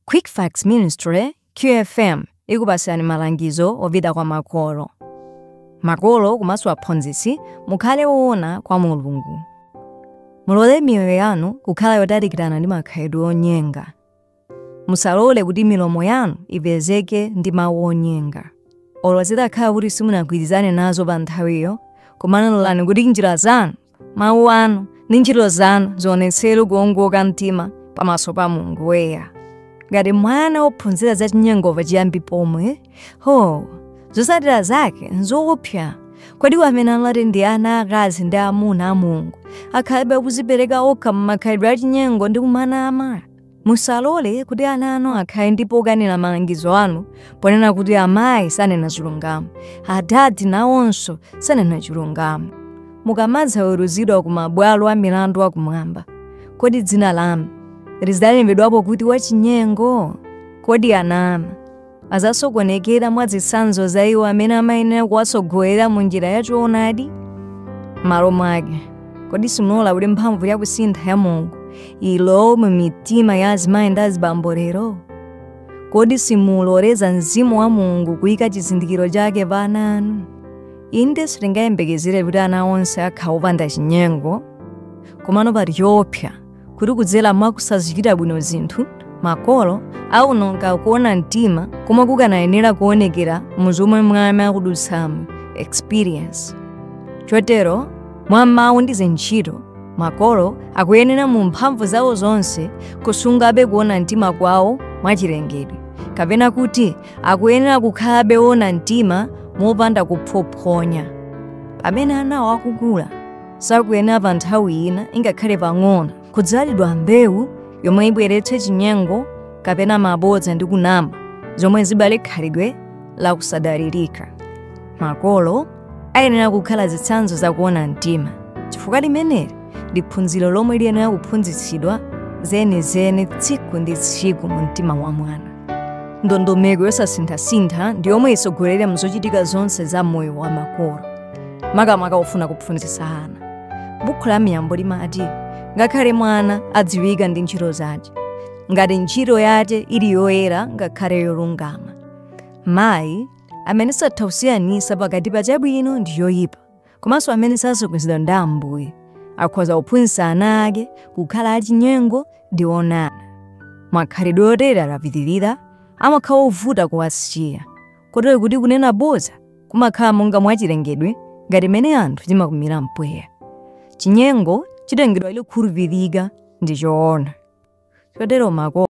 Quick Facts Ministry, QFM, ikupasani malangizo ovida kwa makolo. Makolo komanso aphunzitsi mukhale woona kwa Mulungu. Mulole miyoyo yanu kukhala yotalikirana ndi makhalidwe onyenga. Musalole kuti milomo yanu ipezeke ndi mawu onyenga. Olo zitakhala kuti simunagwirizane nazo pa nthawiyo, koma lolani kuti njira zanu, mawu anu ndi ntchito zanu zionetsere kuwongoka mtima pamaso pa Mulungu weya. Ngati mwana wophunzira za chinyengo pachiyambi pomwe, zotsatira zake nzoopsa. Kodi amene amati ndi ana akazi ndi amuna a Mulungu akhalabe kuzipereka okha m'makhalidwe a chinyengo ndi kumanama? Musalole kuti ana anu akhale ndi pokanira malangizo anu ponena kuti amayi sanena chilungamo, adadi nawonso sanena chilungamo. Mukamadza weruzidwa ku mabwalo a milandu akumwamba, kodi dzina lanu lidzalembedwapo kuti wachinyengo? Kodi anama azasokonekera mwa zitsanzo za iwo amene amayenera kuwatsogolera mu njira ya choonadi? M'malo mwake, kodi simulola kuti mphamvu ya kusintha ya Mulungu ilowe mu mitima ya azimayi ndi azibambo lero? Kodi simuloleza Mzimu wa Mulungu kuyika chizindikiro chake pa ana anu? Inde sitingayembekezere kuti ana onse akhala opanda chinyengo, komano pali choopsa kuti kudzera mwa kusazichita bwino zinthu, makolo awononga kuona mtima koma kukanayenera kuonekera mu zomwe mwana akudutsamo experience. Chotero, mwa mawu ndi zintchito, makolo akuyenera mu mphamvu zawo zonse kusungabe kuona mtima kwawo mwachilengedwe, kapena kuti akuyenera kukhalabe woona mtima mopanda kuphophonya. Pamene anawo akukula, sakuyenera pa nthawi ina ingakhale pang'ono kudzalidwa mbewu yomwe ibweretse chinyengo kapena mabodza ndi kunama, zomwe zibale khalidwe la kusadalirika. Makolo ayenera kukhala zitsanzo zakuona mtima, chifukwa limeneli ndi phunziro lomwe liyenera kuphunzitsidwa zenizeni tsiku ndi tsiku mu mtima wa mwana. Ndondomeko yosasinthasintha ndi yomwe isogolere mzochitika zonse za moyo wa makolo, makamaka ofuna kuphunzitsa ana. Buku la Miyambo limati, ngakhale mwana adziwika ndi ntchito zake, ngati ntchito yake ili yoyera ngakhale yolungama. Mayi amene satha kusiyanitsa pakati pa chabwino ndi choyipa, komanso amene sasokonezedwa ndi Ambuye, akhoza kuphunzitsa ana ake kukhala achinyengo ndi onama. Makhalidwe otere akapitirira amakhala ovuta kuwasiya, kotero kuti kunena bodza kumakhala monga mwachilengedwe ngati mene anthu timakumira mpweya. Chinyengo chitengedwa ili kukhulupirika ndi choona. Chotero makolo